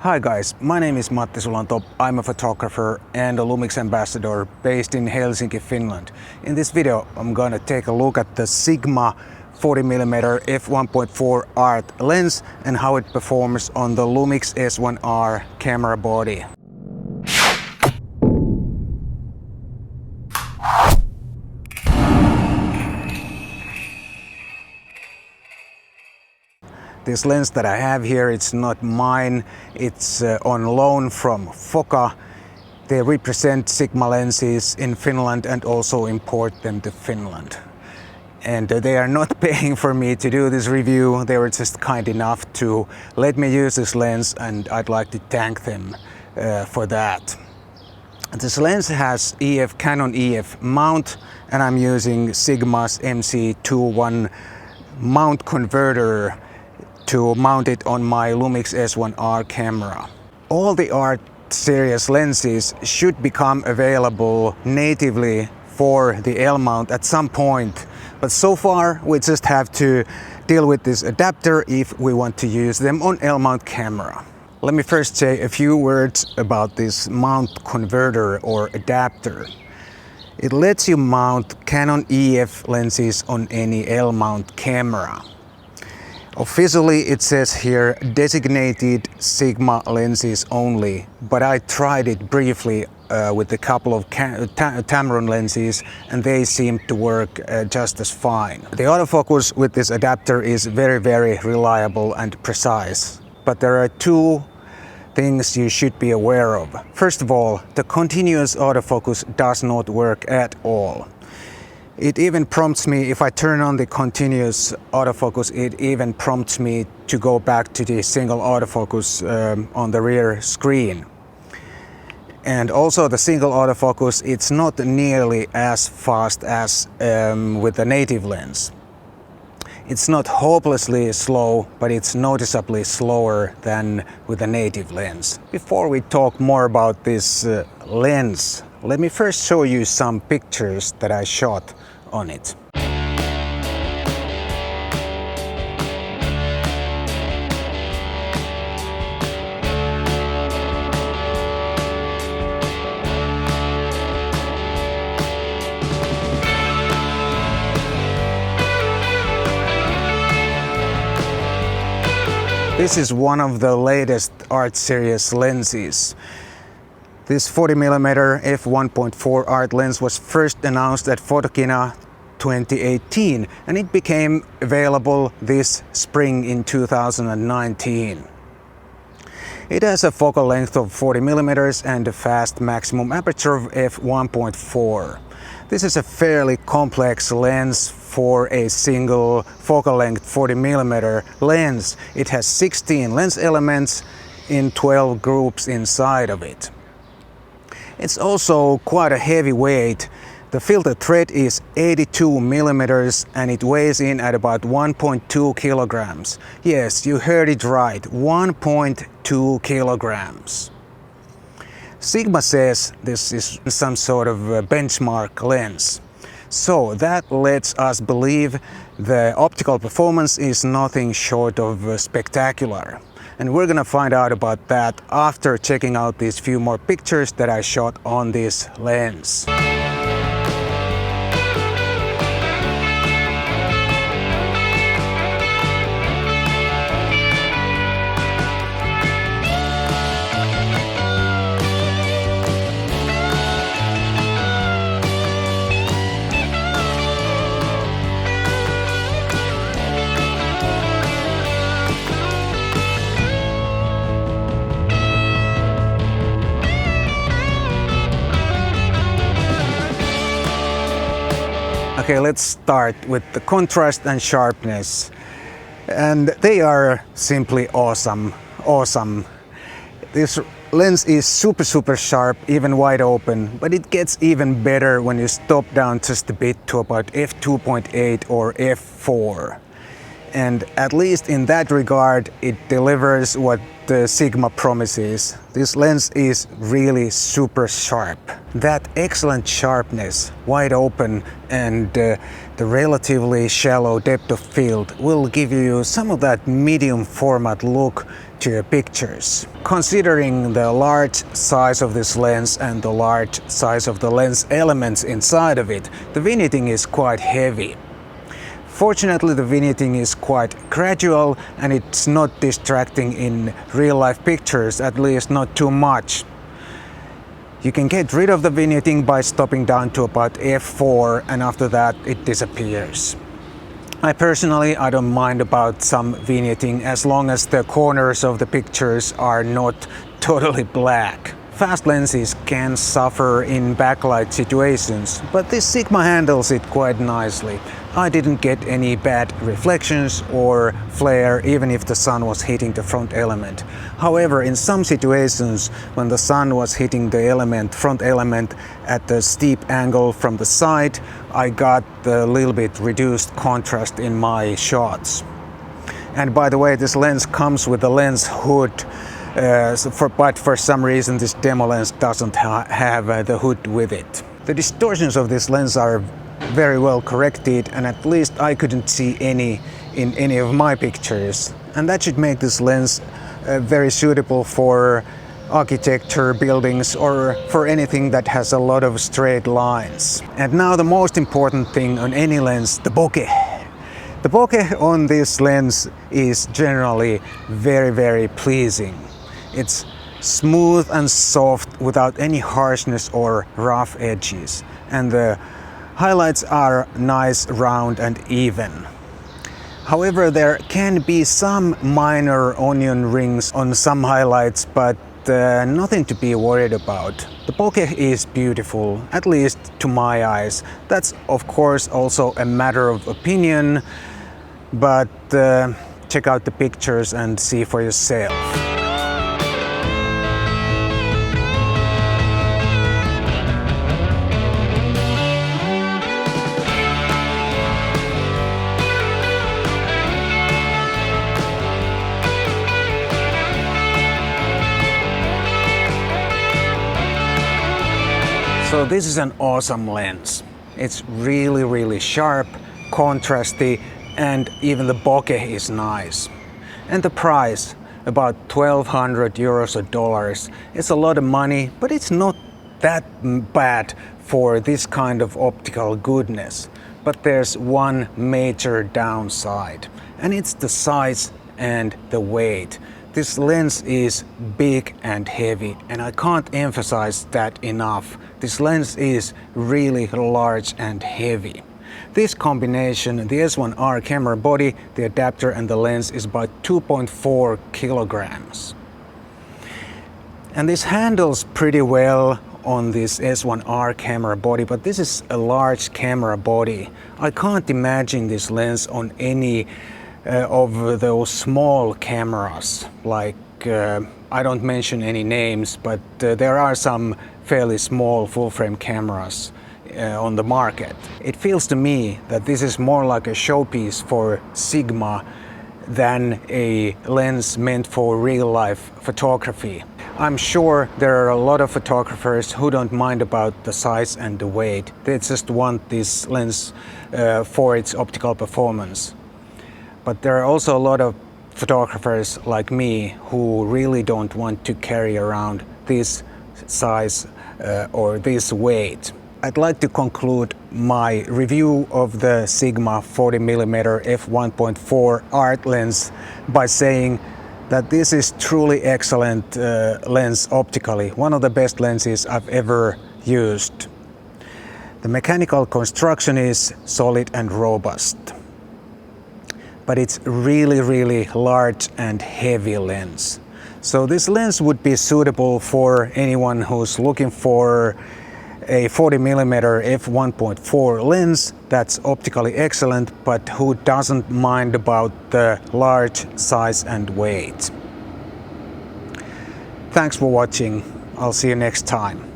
Hi guys, my name is Matti Sulanto. I'm a photographer and a Lumix ambassador based in Helsinki, Finland. In this video, I'm gonna take a look at the Sigma 40mm f1.4 art lens and how it performs on the Lumix S1R camera body. This lens that I have here, it's not mine, it's on loan from Foca. They represent Sigma lenses in Finland and also import them to Finland. And they are not paying for me to do this review, they were just kind enough to let me use this lens, and I'd like to thank them for that. This lens has Canon EF mount, and I'm using Sigma's MC21 mount converter to mount it on my Lumix S1R camera. All the art series lenses should become available natively for the L mount at some point, but so far we just have to deal with this adapter if we want to use them on L mount camera. Let me first say a few words about this mount converter or adapter. It lets you mount Canon EF lenses on any L mount camera. Officially it says here designated Sigma lenses only, but I tried it briefly with a couple of Tamron lenses and they seem to work just as fine. The autofocus with this adapter is very reliable and precise, but there are two things you should be aware of. First of all, the continuous autofocus does not work at all. It even prompts me, if I turn on the continuous autofocus, it even prompts me to go back to the single autofocus on the rear screen. And also the single autofocus, it's not nearly as fast as with the native lens. It's not hopelessly slow, but it's noticeably slower than with the native lens. Before we talk more about this lens, let me first show you some pictures that I shot on it. This is one of the latest art series lenses. This 40mm f1.4 art lens was first announced at Photokina 2018 and it became available this spring in 2019. It has a focal length of 40mm and a fast maximum aperture of f1.4. This is a fairly complex lens for a single focal length 40mm lens. It has 16 lens elements in 12 groups inside of it. It's also quite a heavy weight. The filter thread is 82mm and it weighs in at about 1.2 kilograms. Yes, you heard it right, 1.2 kilograms. Sigma says this is some sort of a benchmark lens. So that lets us believe the optical performance is nothing short of spectacular. And we're gonna find out about that after checking out these few more pictures that I shot on this lens. Okay, let's start with the contrast and sharpness. And they are simply awesome. This lens is super sharp, even wide open, but it gets even better when you stop down just a bit to about f2.8 or f4. And at least in that regard, it delivers what the Sigma promises. This lens is really super sharp. That excellent sharpness, wide open, and the relatively shallow depth of field will give you some of that medium format look to your pictures. Considering the large size of this lens and the large size of the lens elements inside of it, the vignetting is quite heavy. Fortunately, the vignetting is quite gradual and it's not distracting in real-life pictures, at least not too much. You can get rid of the vignetting by stopping down to about f4, and after that it disappears. I don't mind about some vignetting as long as the corners of the pictures are not totally black. Fast lenses can suffer in backlight situations, but this Sigma handles it quite nicely. I didn't get any bad reflections or flare even if the sun was hitting the front element. However, in some situations when the sun was hitting the front element at a steep angle from the side, I got a little bit reduced contrast in my shots. And by the way, this lens comes with a lens hood. But for some reason this demo lens doesn't have the hood with it. The distortions of this lens are very well corrected, and at least I couldn't see any in any of my pictures. And that should make this lens very suitable for architecture, buildings, or for anything that has a lot of straight lines. And now the most important thing on any lens, the bokeh. The bokeh on this lens is generally very pleasing. It's smooth and soft without any harshness or rough edges, and the highlights are nice, round and even. However, there can be some minor onion rings on some highlights, but nothing to be worried about. The bokeh is beautiful, at least to my eyes. That's of course also a matter of opinion, but check out the pictures and see for yourself. So this is an awesome lens. It's really sharp, contrasty, and even the bokeh is nice. And the price, about 1,200 euros or dollars. It's a lot of money, but it's not that bad for this kind of optical goodness. But there's one major downside, and it's the size and the weight. This lens is big and heavy, and I can't emphasize that enough. This lens is really large and heavy. This combination, the S1R camera body, the adapter and the lens, is about 2.4 kilograms. And this handles pretty well on this S1R camera body, but this is a large camera body. I can't imagine this lens on any of those small cameras, like I don't mention any names, but there are some fairly small full-frame cameras on the market. It feels to me that this is more like a showpiece for Sigma than a lens meant for real-life photography. I'm sure there are a lot of photographers who don't mind about the size and the weight. They just want this lens for its optical performance. But there are also a lot of photographers like me who really don't want to carry around this size or this weight. I'd like to conclude my review of the Sigma 40mm f1.4 art lens by saying that this is truly excellent lens optically, one of the best lenses I've ever used. The mechanical construction is solid and robust, but it's really large and heavy lens. So this lens would be suitable for anyone who's looking for a 40mm f1.4 lens that's optically excellent, but who doesn't mind about the large size and weight. Thanks for watching. I'll see you next time.